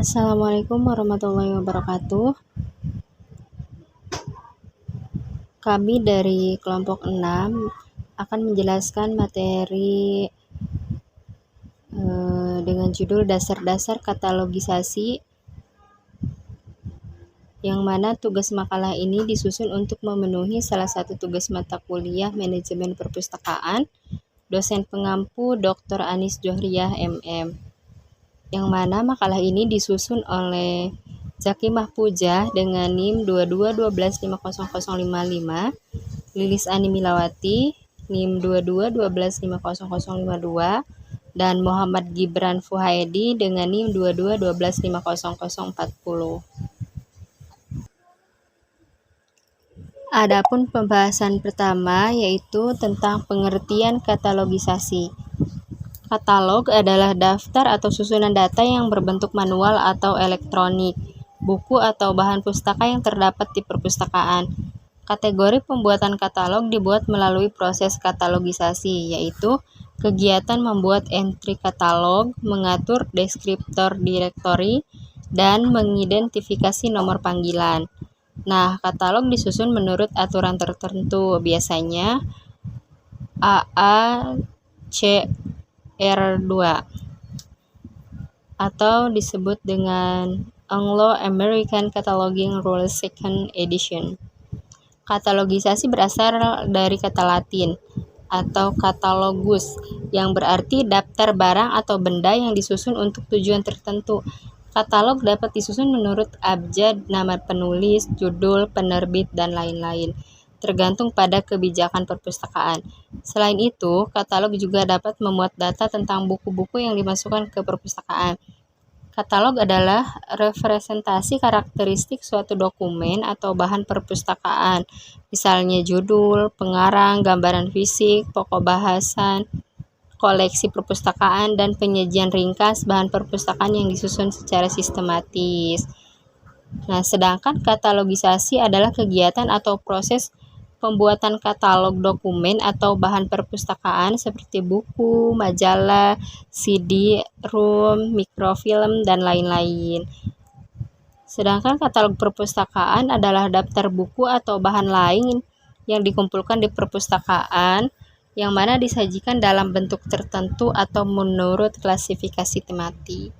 Assalamualaikum warahmatullahi wabarakatuh. Kami dari kelompok 6 akan menjelaskan materi dengan judul dasar-dasar katalogisasi, yang mana tugas makalah ini disusun untuk memenuhi salah satu tugas mata kuliah Manajemen Perpustakaan, dosen pengampu Dr. Anis Johriah MM, yang mana makalah ini disusun oleh Zaki Mahpujah dengan NIM 2212500055, Lilis Ani Milawati NIM 2212500052, dan Muhammad Gibran Fuhaedi dengan NIM 22125040. Adapun pembahasan pertama yaitu tentang pengertian katalogisasi. Katalog adalah daftar atau susunan data yang berbentuk manual atau elektronik, buku atau bahan pustaka yang terdapat di perpustakaan. Kategori pembuatan katalog dibuat melalui proses katalogisasi, yaitu kegiatan membuat entry katalog, mengatur deskriptor direktori, dan mengidentifikasi nomor panggilan. Nah, katalog disusun menurut aturan tertentu, biasanya AACR2 atau disebut dengan Anglo-American Cataloging Rules Second Edition. Katalogisasi berasal dari kata Latin atau katalogus, yang berarti daftar barang atau benda yang disusun untuk tujuan tertentu. Katalog dapat disusun menurut abjad, nama penulis, judul, penerbit, dan lain-lain, tergantung pada kebijakan perpustakaan. Selain itu, katalog juga dapat memuat data tentang buku-buku yang dimasukkan ke perpustakaan. Katalog adalah representasi karakteristik suatu dokumen atau bahan perpustakaan, misalnya judul, pengarang, gambaran fisik, pokok bahasan, koleksi perpustakaan, dan penyajian ringkas bahan perpustakaan yang disusun secara sistematis. Nah, sedangkan katalogisasi adalah kegiatan atau proses pembuatan katalog dokumen atau bahan perpustakaan seperti buku, majalah, CD, ROM, mikrofilm, dan lain-lain. Sedangkan katalog perpustakaan adalah daftar buku atau bahan lain yang dikumpulkan di perpustakaan, yang mana disajikan dalam bentuk tertentu atau menurut klasifikasi tematik.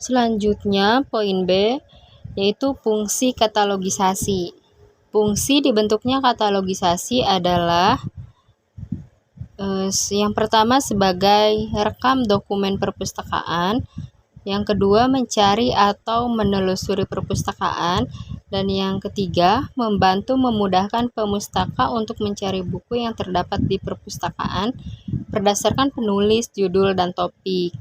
Selanjutnya, poin B, yaitu fungsi katalogisasi. Fungsi dibentuknya katalogisasi adalah yang pertama sebagai rekam dokumen perpustakaan, yang kedua mencari atau menelusuri perpustakaan, dan yang ketiga membantu memudahkan pemustaka untuk mencari buku yang terdapat di perpustakaan berdasarkan penulis, judul, dan topik.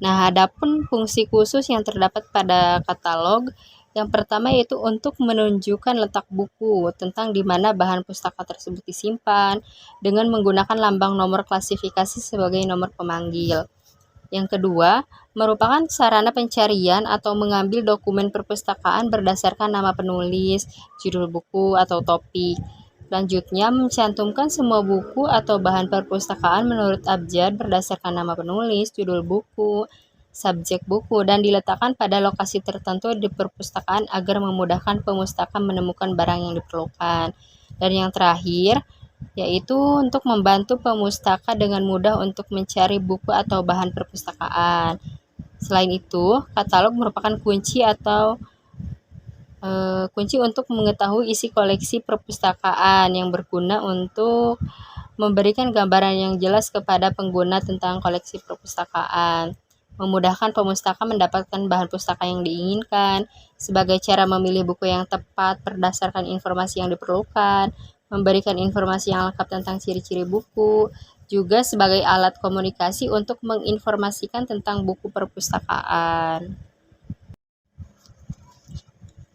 Nah, adapun fungsi khusus yang terdapat pada katalog, yang pertama yaitu untuk menunjukkan letak buku, tentang di mana bahan pustaka tersebut disimpan, dengan menggunakan lambang nomor klasifikasi sebagai nomor pemanggil. Yang kedua, merupakan sarana pencarian atau mengambil dokumen perpustakaan berdasarkan nama penulis, judul buku, atau topik. Selanjutnya, mencantumkan semua buku atau bahan perpustakaan menurut abjad berdasarkan nama penulis, judul buku, subjek buku, dan diletakkan pada lokasi tertentu di perpustakaan agar memudahkan pemustaka menemukan barang yang diperlukan. Dan yang terakhir, yaitu untuk membantu pemustaka dengan mudah untuk mencari buku atau bahan perpustakaan. Selain itu, katalog merupakan kunci untuk mengetahui isi koleksi perpustakaan, yang berguna untuk memberikan gambaran yang jelas kepada pengguna tentang koleksi perpustakaan, memudahkan pemustaka mendapatkan bahan pustaka yang diinginkan, sebagai cara memilih buku yang tepat berdasarkan informasi yang diperlukan, memberikan informasi yang lengkap tentang ciri-ciri buku, juga sebagai alat komunikasi untuk menginformasikan tentang buku perpustakaan.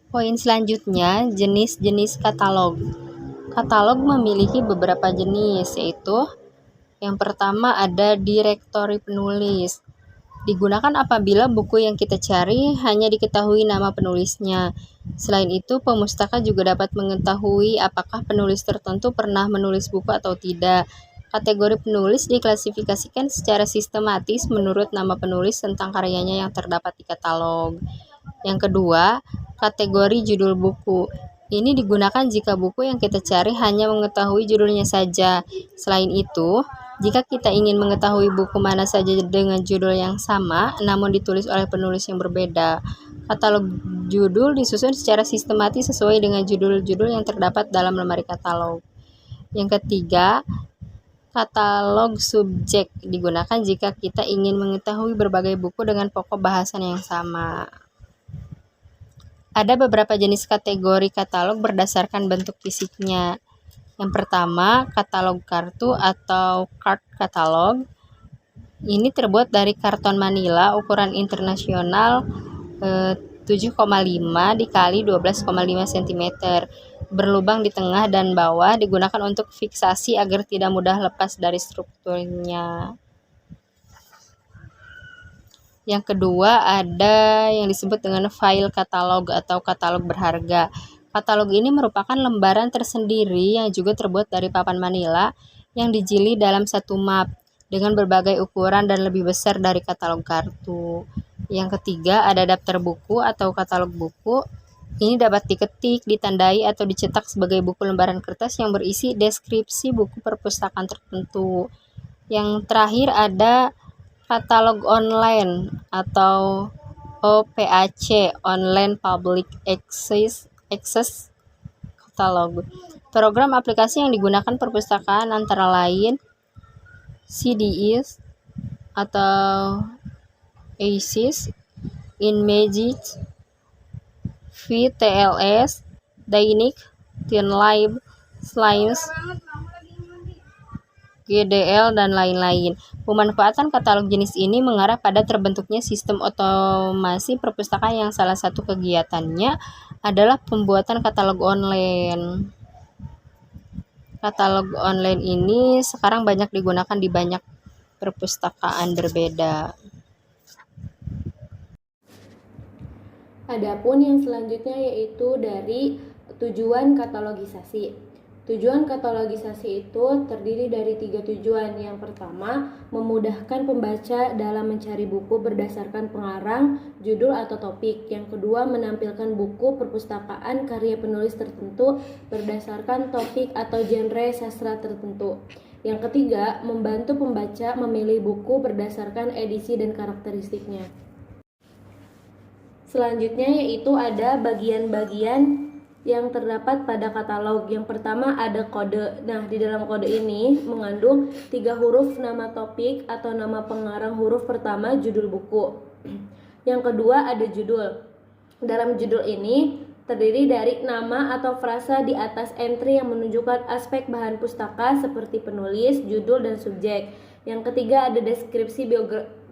Poin selanjutnya, jenis-jenis katalog. Katalog memiliki beberapa jenis, yaitu yang pertama ada direktori penulis. Digunakan apabila buku yang kita cari hanya diketahui nama penulisnya. Selain itu, pemustaka juga dapat mengetahui apakah penulis tertentu pernah menulis buku atau tidak. Kategori penulis diklasifikasikan secara sistematis menurut nama penulis tentang karyanya yang terdapat di katalog. Yang kedua, kategori judul buku. Ini digunakan jika buku yang kita cari hanya mengetahui judulnya saja. Selain itu, jika kita ingin mengetahui buku mana saja dengan judul yang sama, namun ditulis oleh penulis yang berbeda, katalog judul disusun secara sistematis sesuai dengan judul-judul yang terdapat dalam lemari katalog. Yang ketiga, katalog subjek digunakan jika kita ingin mengetahui berbagai buku dengan pokok bahasan yang sama. Ada beberapa jenis kategori katalog berdasarkan bentuk fisiknya. Yang pertama, katalog kartu atau card catalog. Ini terbuat dari karton manila ukuran internasional 7,5 dikali 12,5 cm. Berlubang di tengah dan bawah, digunakan untuk fiksasi agar tidak mudah lepas dari strukturnya. Yang kedua, ada yang disebut dengan file katalog atau katalog berharga. Katalog ini merupakan lembaran tersendiri yang juga terbuat dari papan manila yang dijilid dalam satu map dengan berbagai ukuran dan lebih besar dari katalog kartu. Yang ketiga, ada daftar buku atau katalog buku. Ini dapat diketik, ditandai, atau dicetak sebagai buku lembaran kertas yang berisi deskripsi buku perpustakaan tertentu. Yang terakhir ada katalog online atau OPAC, Online Public Access Catalog. Program aplikasi yang digunakan perpustakaan antara lain CDEs atau ACES, InMagic, VTLS, Dynamic, TinLib, Slimes, GDL, dan lain-lain. Pemanfaatan katalog jenis ini mengarah pada terbentuknya sistem otomasi perpustakaan yang salah satu kegiatannya adalah pembuatan katalog online. Katalog online ini sekarang banyak digunakan di banyak perpustakaan berbeda. Adapun yang selanjutnya yaitu dari tujuan katalogisasi. Tujuan katalogisasi itu terdiri dari 3 tujuan. Yang pertama, memudahkan pembaca dalam mencari buku berdasarkan pengarang, judul atau topik. Yang kedua, menampilkan buku perpustakaan karya penulis tertentu berdasarkan topik atau genre sastra tertentu. Yang ketiga, membantu pembaca memilih buku berdasarkan edisi dan karakteristiknya. Selanjutnya yaitu ada bagian-bagian yang terdapat pada katalog. Yang pertama ada kode. Nah, di dalam kode ini mengandung 3 huruf nama topik atau nama pengarang. Huruf pertama judul buku. Yang kedua ada judul. Dalam judul ini terdiri dari nama atau frasa di atas entry yang menunjukkan aspek bahan pustaka seperti penulis, judul, dan subjek. Yang ketiga ada deskripsi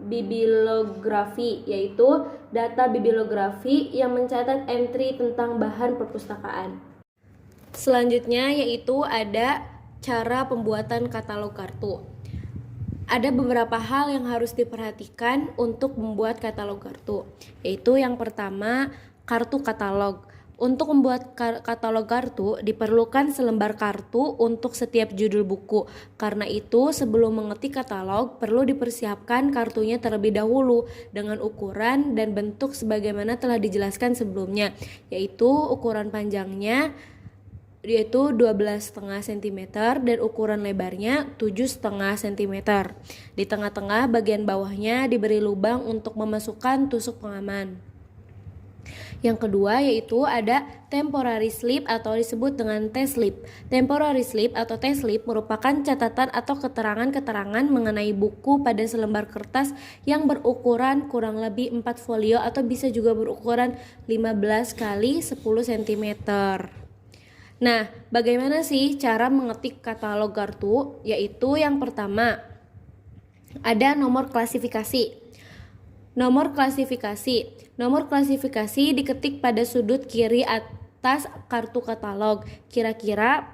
bibliografi, yaitu data bibliografi yang mencatat entry tentang bahan perpustakaan. Selanjutnya yaitu ada cara pembuatan katalog kartu. Ada beberapa hal yang harus diperhatikan untuk membuat katalog kartu, yaitu yang pertama, kartu katalog. Untuk membuat katalog kartu diperlukan selembar kartu untuk setiap judul buku. Karena itu sebelum mengetik katalog perlu dipersiapkan kartunya terlebih dahulu dengan ukuran dan bentuk sebagaimana telah dijelaskan sebelumnya, yaitu ukuran panjangnya yaitu 12,5 cm dan ukuran lebarnya 7,5 cm. Di tengah-tengah bagian bawahnya diberi lubang untuk memasukkan tusuk pengaman. Yang kedua yaitu ada temporary slip atau disebut dengan T-slip. Temporary slip atau T-slip merupakan catatan atau keterangan-keterangan mengenai buku pada selembar kertas yang berukuran kurang lebih 4 folio atau bisa juga berukuran 15 kali 10 cm. Nah, bagaimana sih cara mengetik katalog kartu? Yaitu yang pertama, ada nomor klasifikasi. Nomor klasifikasi diketik pada sudut kiri atas kartu katalog. Kira-kira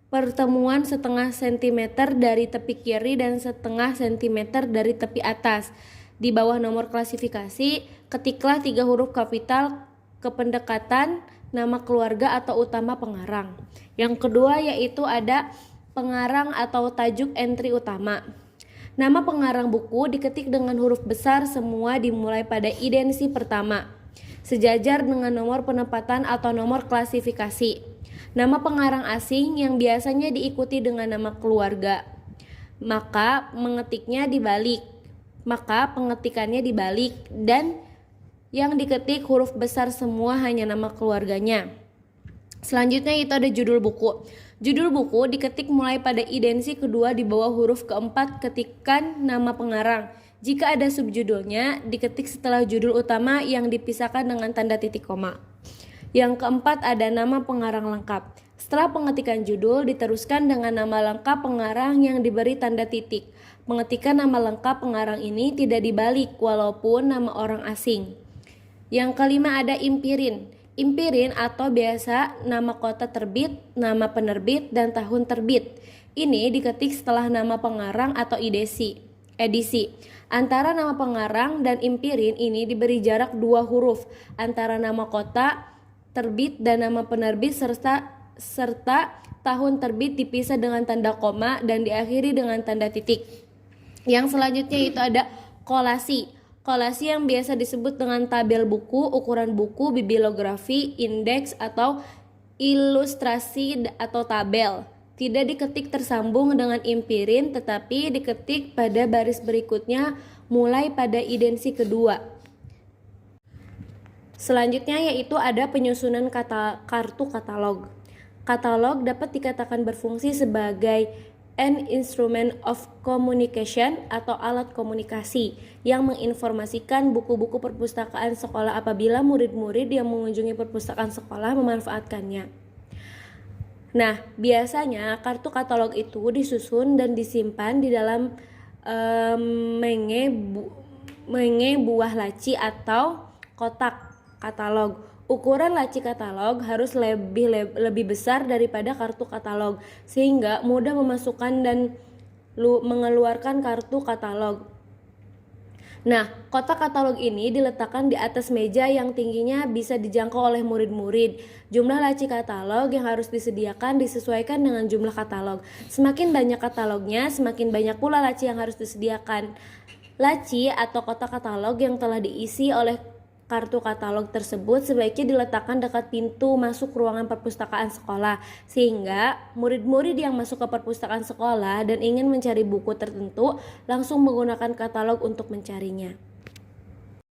pertemuan setengah sentimeter dari tepi kiri dan setengah sentimeter dari tepi atas. Di bawah nomor klasifikasi, ketiklah 3 huruf kapital kependekatan nama keluarga atau utama pengarang. Yang kedua yaitu ada pengarang atau tajuk entry utama. Nama pengarang buku diketik dengan huruf besar semua dimulai pada idensi pertama, sejajar dengan nomor penempatan atau nomor klasifikasi. Nama pengarang asing yang biasanya diikuti dengan nama keluarga. Maka pengetikannya dibalik dan yang diketik huruf besar semua hanya nama keluarganya. Selanjutnya itu ada judul buku. Judul buku diketik mulai pada idensi kedua di bawah huruf keempat ketikan nama pengarang. Jika ada subjudulnya, diketik setelah judul utama yang dipisahkan dengan tanda titik koma. Yang keempat ada nama pengarang lengkap. Setelah pengetikan judul, diteruskan dengan nama lengkap pengarang yang diberi tanda titik. Pengetikan nama lengkap pengarang ini tidak dibalik walaupun nama orang asing. Yang kelima ada impirin. Impirin atau biasa nama kota terbit, nama penerbit, dan tahun terbit. Ini diketik setelah nama pengarang atau edisi. Antara nama pengarang dan impirin ini diberi jarak 2 huruf antara nama kota terbit dan nama penerbit serta tahun terbit dipisah dengan tanda koma dan diakhiri dengan tanda titik. Yang selanjutnya itu ada kolasi. Kolasi yang biasa disebut dengan tabel buku, ukuran buku, bibliografi, indeks, atau ilustrasi atau tabel. Tidak diketik tersambung dengan impirin, tetapi diketik pada baris berikutnya mulai pada idensi kedua. Selanjutnya yaitu ada penyusunan kartu katalog. Katalog dapat dikatakan berfungsi sebagai an instrument of communication atau alat komunikasi yang menginformasikan buku-buku perpustakaan sekolah apabila murid-murid yang mengunjungi perpustakaan sekolah memanfaatkannya. Nah, biasanya kartu katalog itu disusun dan disimpan di dalam menge buah laci atau kotak katalog. Ukuran laci katalog harus lebih besar daripada kartu katalog sehingga mudah memasukkan dan mengeluarkan kartu katalog. Nah, kotak katalog ini diletakkan di atas meja yang tingginya bisa dijangkau oleh murid-murid. Jumlah laci katalog yang harus disediakan disesuaikan dengan jumlah katalog. Semakin banyak katalognya, semakin banyak pula laci yang harus disediakan. Laci atau kotak katalog yang telah diisi oleh kartu katalog tersebut sebaiknya diletakkan dekat pintu masuk ruangan perpustakaan sekolah sehingga murid-murid yang masuk ke perpustakaan sekolah dan ingin mencari buku tertentu langsung menggunakan katalog untuk mencarinya.